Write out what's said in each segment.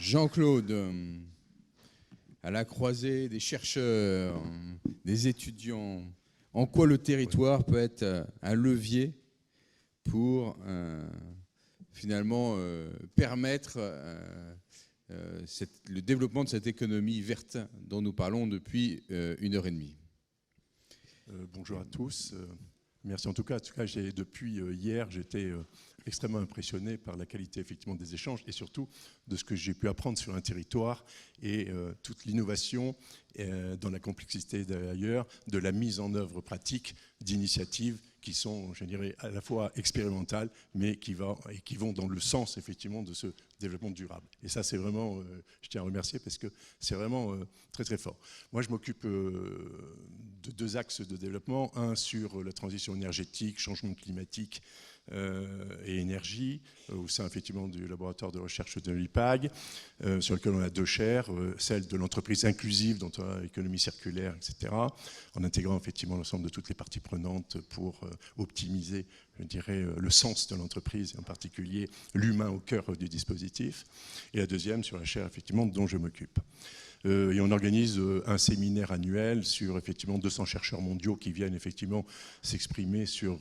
Jean-Claude, à la croisée des chercheurs, des étudiants, en quoi le territoire peut être un levier pour finalement permettre le développement de cette économie verte dont nous parlons depuis 1h30. Bonjour à tous. Merci en tout cas, depuis hier, j'étais extrêmement impressionné par la qualité effectivement des échanges et surtout de ce que j'ai pu apprendre sur un territoire et toute l'innovation dans la complexité d'ailleurs, de la mise en œuvre pratique d'initiatives qui sont, je dirais, à la fois expérimentales, mais qui vont dans le sens effectivement de ce développement durable. Et ça, c'est vraiment, je tiens à remercier parce que c'est vraiment très très fort. Moi, je m'occupe de deux axes de développement, un sur la transition énergétique, changement climatique et énergie, au sein effectivement du laboratoire de recherche de l'IPAG, sur lequel on a deux chaires, celle de l'entreprise inclusive, dont on a l'économie circulaire, etc., en intégrant effectivement l'ensemble de toutes les parties prenantes pour optimiser, je dirais, le sens de l'entreprise, et en particulier l'humain au cœur du dispositif, et la deuxième sur la chaire effectivement dont je m'occupe. Et on organise un séminaire annuel sur effectivement 200 chercheurs mondiaux qui viennent effectivement s'exprimer sur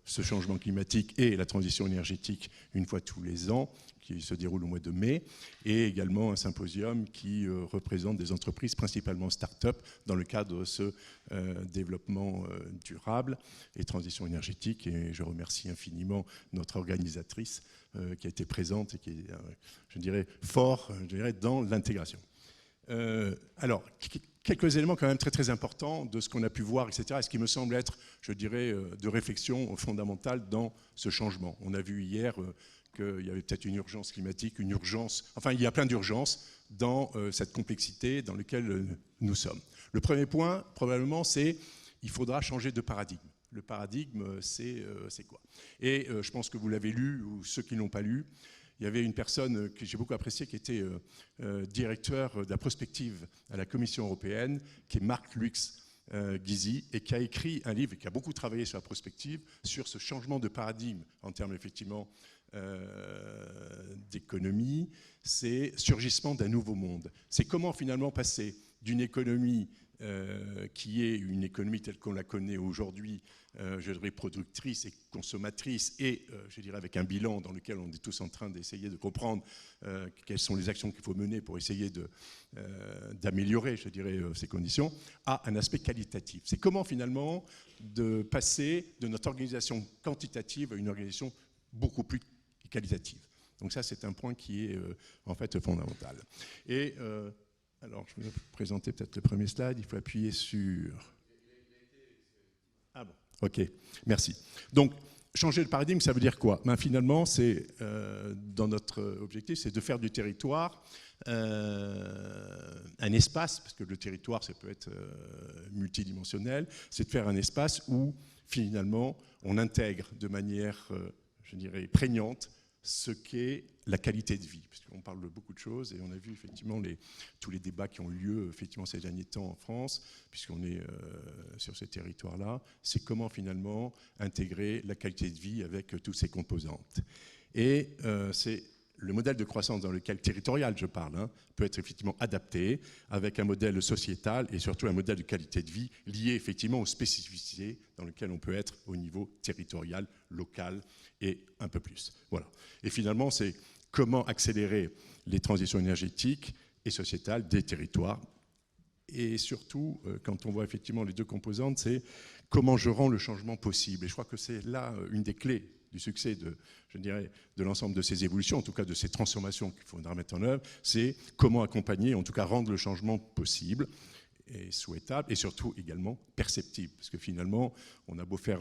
ce changement climatique et la transition énergétique une fois tous les ans, qui se déroule au mois de mai, et également un symposium qui représente des entreprises, principalement start-up, dans le cadre de ce développement durable et transition énergétique. Et je remercie infiniment notre organisatrice qui a été présente et qui est, je dirais, fort dans l'intégration. Alors, quelques éléments quand même très très importants de ce qu'on a pu voir, etc. Et ce qui me semble être, je dirais, de réflexion fondamentale dans ce changement. On a vu hier qu'il y avait peut-être une urgence climatique, il y a plein d'urgences dans cette complexité dans laquelle nous sommes. Le premier point, probablement, c'est qu'il faudra changer de paradigme. Le paradigme, c'est quoi? Et je pense que vous l'avez lu, ou ceux qui ne l'ont pas lu, il y avait une personne que j'ai beaucoup appréciée qui était directeur de la prospective à la Commission européenne, qui est Marc Lux Gysi, et qui a écrit un livre et qui a beaucoup travaillé sur la prospective, sur ce changement de paradigme en termes effectivement d'économie, c'est surgissement d'un nouveau monde. C'est comment finalement passer d'une économie qui est une économie telle qu'on la connaît aujourd'hui, je dirais productrice et consommatrice, et je dirais avec un bilan dans lequel on est tous en train d'essayer de comprendre quelles sont les actions qu'il faut mener pour essayer d'améliorer, je dirais, ces conditions, à un aspect qualitatif. C'est comment finalement de passer de notre organisation quantitative à une organisation beaucoup plus qualitative. Donc ça, c'est un point qui est en fait fondamental. Et alors, je vais vous présenter peut-être le premier slide. Il faut appuyer sur... Ah bon, ok, merci. Donc, changer le paradigme, ça veut dire quoi? Finalement, c'est, dans notre objectif, c'est de faire du territoire un espace, parce que le territoire, ça peut être multidimensionnel, c'est de faire un espace où, finalement, on intègre de manière, je dirais, prégnante ce qu'est la qualité de vie, parce qu'on parle de beaucoup de choses et on a vu effectivement tous les débats qui ont eu lieu effectivement ces derniers temps en France, puisqu'on est sur ces territoires-là, c'est comment finalement intégrer la qualité de vie avec toutes ses composantes. Et c'est le modèle de croissance dans lequel territorial je parle peut être effectivement adapté avec un modèle sociétal et surtout un modèle de qualité de vie lié effectivement aux spécificités dans lesquelles on peut être au niveau territorial, local et un peu plus. Voilà. Et finalement, c'est comment accélérer les transitions énergétiques et sociétales des territoires. Et surtout, quand on voit effectivement les deux composantes, c'est comment je rends le changement possible. Et je crois que c'est là une des clés du succès je dirais, de l'ensemble de ces évolutions, en tout cas de ces transformations qu'il faudra mettre en œuvre, c'est comment accompagner, en tout cas rendre le changement possible et souhaitable, et surtout également perceptible. Parce que finalement, on a beau faire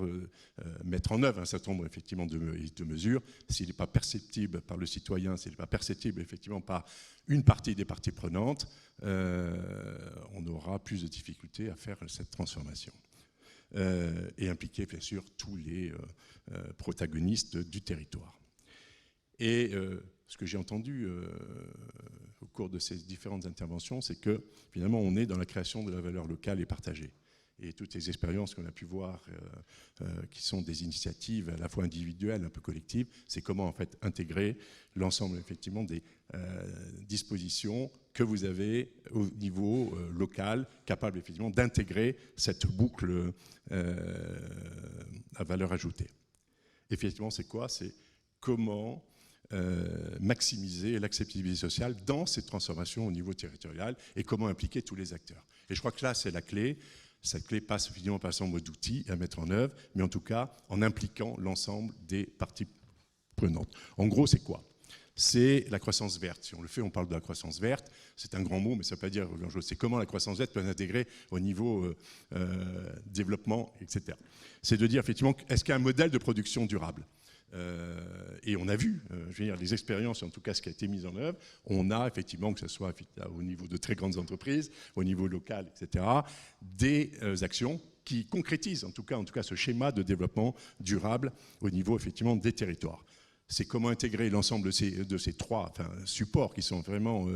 mettre en œuvre un certain nombre effectivement de mesures, s'il n'est pas perceptible par le citoyen, s'il n'est pas perceptible effectivement par une partie des parties prenantes, on aura plus de difficultés à faire cette transformation. Et impliquer bien sûr tous les protagonistes du territoire. Et ce que j'ai entendu au cours de ces différentes interventions, c'est que finalement on est dans la création de la valeur locale et partagée. et toutes les expériences qu'on a pu voir, qui sont des initiatives à la fois individuelles, un peu collectives, c'est comment en fait intégrer l'ensemble effectivement des dispositions que vous avez au niveau local, capable effectivement d'intégrer cette boucle à valeur ajoutée. Effectivement, c'est quoi? C'est comment maximiser l'acceptabilité sociale dans cette transformation au niveau territorial et comment impliquer tous les acteurs. Et je crois que là, c'est la clé. Cette clé passe évidemment par un certain nombre d'outils à mettre en œuvre, mais en tout cas en impliquant l'ensemble des parties prenantes. En gros, c'est quoi? C'est la croissance verte. Si on le fait, on parle de la croissance verte. C'est un grand mot, mais ça ne veut pas dire grand-chose. C'est comment la croissance verte peut s'intégrer au niveau développement, etc. C'est de dire, effectivement, est-ce qu'il y a un modèle de production durable ? Et on a vu, je veux dire, les expériences, en tout cas ce qui a été mis en œuvre, on a effectivement, que ce soit au niveau de très grandes entreprises, au niveau local, etc., des actions qui concrétisent en tout cas ce schéma de développement durable au niveau effectivement des territoires. C'est comment intégrer l'ensemble de ces trois supports qui sont vraiment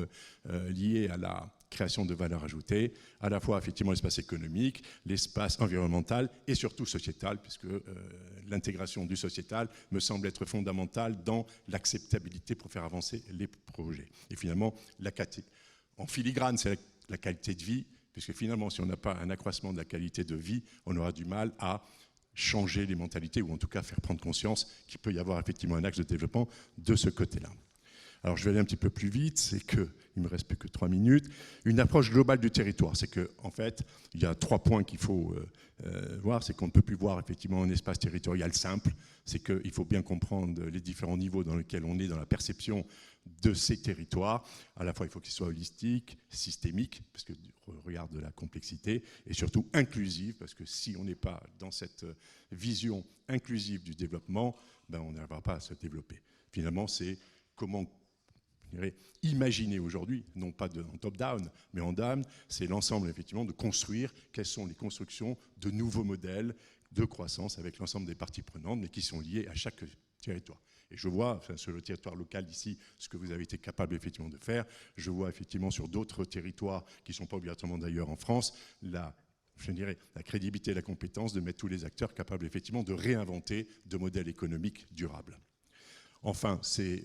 liés à la création de valeur ajoutée, à la fois effectivement l'espace économique, l'espace environnemental et surtout sociétal, puisque l'intégration du sociétal me semble être fondamentale dans l'acceptabilité pour faire avancer les projets. Et finalement, en filigrane, c'est la qualité de vie, puisque finalement, si on n'a pas un accroissement de la qualité de vie, on aura du mal à changer les mentalités, ou en tout cas faire prendre conscience qu'il peut y avoir effectivement un axe de développement de ce côté-là. Alors je vais aller un petit peu plus vite, c'est qu'il ne me reste plus que 3 minutes. Une approche globale du territoire, c'est qu'en fait, il y a 3 points qu'il faut voir, c'est qu'on ne peut plus voir effectivement un espace territorial simple, c'est qu'il faut bien comprendre les différents niveaux dans lesquels on est dans la perception de ces territoires. À la fois, il faut qu'ils soient holistiques, systémiques, parce que regarde de la complexité, et surtout inclusifs, parce que si on n'est pas dans cette vision inclusive du développement, on n'arrivera pas à se développer. Finalement, c'est comment imaginer aujourd'hui, non pas en top-down, mais en down, c'est l'ensemble effectivement de construire quelles sont les constructions de nouveaux modèles de croissance avec l'ensemble des parties prenantes, mais qui sont liées à chaque territoire. Et je vois, sur le territoire local ici, ce que vous avez été capable effectivement de faire. Je vois effectivement sur d'autres territoires qui ne sont pas obligatoirement d'ailleurs en France, la crédibilité et la compétence de mettre tous les acteurs capables effectivement de réinventer de modèles économiques durables. Enfin, c'est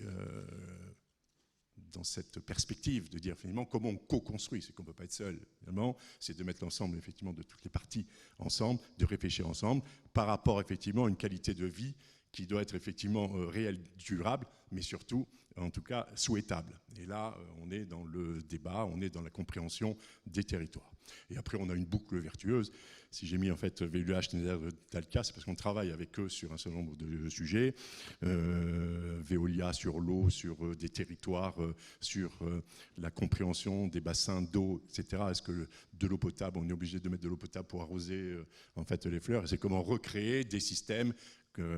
dans cette perspective de dire finalement comment on co-construit, c'est qu'on ne peut pas être seul, finalement, c'est de mettre l'ensemble effectivement de toutes les parties ensemble, de réfléchir ensemble par rapport effectivement à une qualité de vie qui doit être effectivement réelle, durable, mais surtout, en tout cas, souhaitable. Et là, on est dans le débat, on est dans la compréhension des territoires. Et après, on a une boucle vertueuse. Si j'ai mis en fait VUH, Schneider, Dalca, c'est parce qu'on travaille avec eux sur un certain nombre de sujets. Veolia sur l'eau, sur des territoires, sur la compréhension des bassins d'eau, etc. Est-ce que de l'eau potable, on est obligé de mettre de l'eau potable pour arroser en fait les fleurs? Et c'est comment recréer des systèmes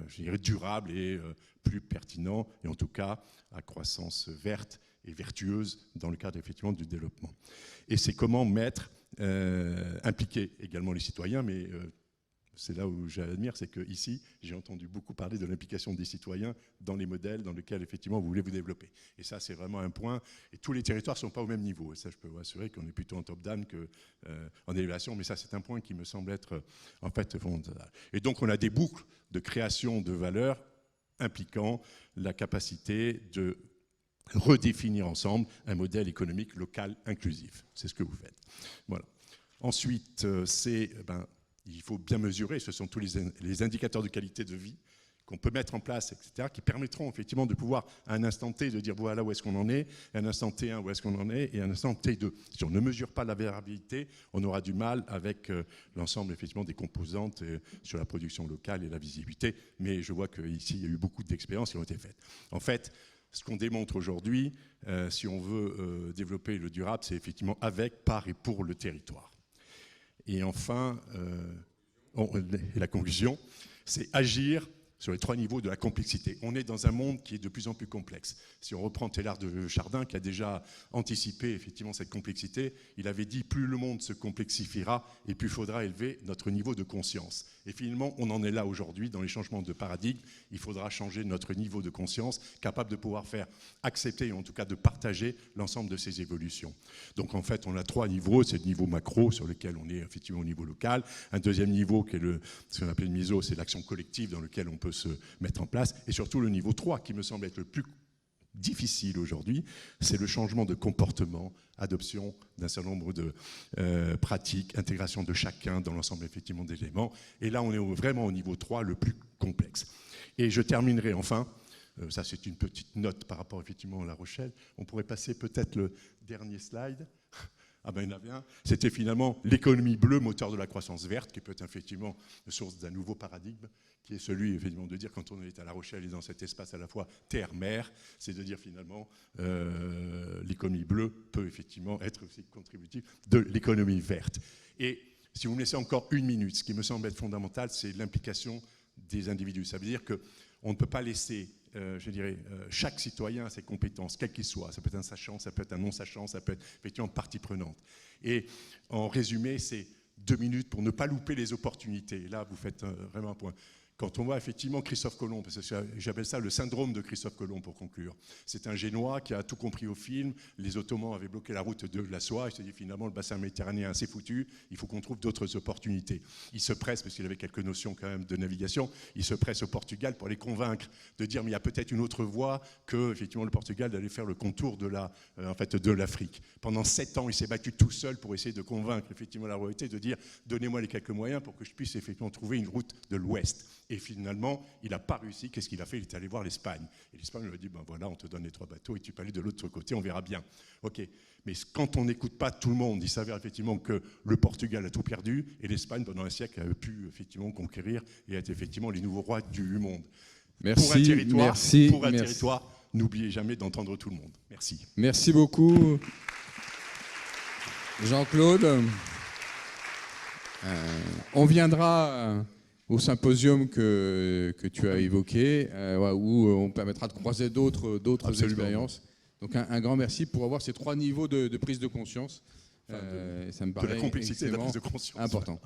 je dirais durables et plus pertinents, et en tout cas à croissance verte et vertueuse dans le cadre effectivement du développement. Et c'est comment impliquer également les citoyens, mais c'est là où j'admire, c'est qu'ici, j'ai entendu beaucoup parler de l'implication des citoyens dans les modèles dans lesquels effectivement vous voulez vous développer. Et ça, c'est vraiment un point, et tous les territoires ne sont pas au même niveau, et ça, je peux vous assurer qu'on est plutôt en top-down qu'en élévation, mais ça, c'est un point qui me semble être en fait fondamental. Et donc, on a des boucles de création de valeur impliquant la capacité de redéfinir ensemble un modèle économique local inclusif. C'est ce que vous faites. Voilà. Ensuite, il faut bien mesurer, ce sont tous les indicateurs de qualité de vie qu'on peut mettre en place, etc., qui permettront effectivement de pouvoir, à un instant T, de dire voilà où est-ce qu'on en est, à un instant T1 où est-ce qu'on en est, et à un instant T2. Si on ne mesure pas la variabilité, on aura du mal avec l'ensemble effectivement des composantes sur la production locale et la visibilité. Mais je vois qu'ici, il y a eu beaucoup d'expériences qui ont été faites. En fait, ce qu'on démontre aujourd'hui, si on veut développer le durable, c'est effectivement avec, par et pour le territoire. Et enfin, la conclusion, c'est agir sur les 3 niveaux de la complexité. On est dans un monde qui est de plus en plus complexe. Si on reprend Teilhard de Chardin, qui a déjà anticipé effectivement cette complexité, il avait dit plus le monde se complexifiera et plus il faudra élever notre niveau de conscience. Et finalement, on en est là aujourd'hui dans les changements de paradigme. Il faudra changer notre niveau de conscience, capable de pouvoir faire accepter, en tout cas de partager l'ensemble de ces évolutions. Donc en fait, on a 3 niveaux. C'est le niveau macro sur lequel on est effectivement au niveau local. Un deuxième niveau qui est ce qu'on appelle le MISO, c'est l'action collective dans lequel on peut se mettre en place. Et surtout le niveau 3 qui me semble être le plus difficile aujourd'hui, c'est le changement de comportement, adoption d'un certain nombre de pratiques, intégration de chacun dans l'ensemble effectivement des éléments. Et là, on est vraiment au niveau 3, le plus complexe. Et je terminerai enfin, ça c'est une petite note par rapport effectivement à La Rochelle, on pourrait passer peut-être le dernier slide. Ah ben il y en avait un, c'était finalement l'économie bleue, moteur de la croissance verte, qui peut être effectivement la source d'un nouveau paradigme, qui est celui effectivement de dire quand on est à La Rochelle et dans cet espace à la fois terre-mer, c'est de dire finalement l'économie bleue peut effectivement être aussi contributive de l'économie verte. Et si vous me laissez encore 1 minute, ce qui me semble être fondamental, c'est l'implication des individus. Ça veut dire qu'on ne peut pas laisser je dirais, chaque citoyen a ses compétences, quelles qu'ils soient. Ça peut être un sachant, ça peut être un non-sachant, ça peut être effectivement partie prenante. Et en résumé, c'est 2 minutes pour ne pas louper les opportunités. Là, vous faites vraiment un point. Quand on voit effectivement Christophe Colomb, parce que j'appelle ça le syndrome de Christophe Colomb pour conclure. C'est un Génois qui a tout compris au film. Les Ottomans avaient bloqué la route de la soie. Il se dit finalement le bassin méditerranéen c'est foutu. Il faut qu'on trouve d'autres opportunités. Il se presse, parce qu'il avait quelques notions quand même de navigation, il se presse au Portugal pour les convaincre de dire mais il y a peut-être une autre voie que effectivement le Portugal d'aller faire le contour de l'Afrique. Pendant 7 ans, il s'est battu tout seul pour essayer de convaincre effectivement la royauté de dire donnez-moi les quelques moyens pour que je puisse effectivement trouver une route de l'Ouest. Et finalement, il n'a pas réussi. Qu'est-ce qu'il a fait? Il est allé voir l'Espagne. Et l'Espagne lui a dit, ben voilà, on te donne les 3 bateaux et tu peux aller de l'autre côté, on verra bien. Ok. Mais quand on n'écoute pas tout le monde, il s'avère effectivement que le Portugal a tout perdu et l'Espagne, pendant un siècle, a pu effectivement conquérir et être effectivement les nouveaux rois du monde. Merci, pour un territoire, n'oubliez jamais d'entendre tout le monde. Merci. Merci beaucoup, Jean-Claude. On viendra au symposium que tu as évoqué, où on permettra de croiser d'autres expériences. Donc un grand merci pour avoir ces 3 niveaux de prise de conscience. Ça me paraît de la complexité de la prise de conscience. Important.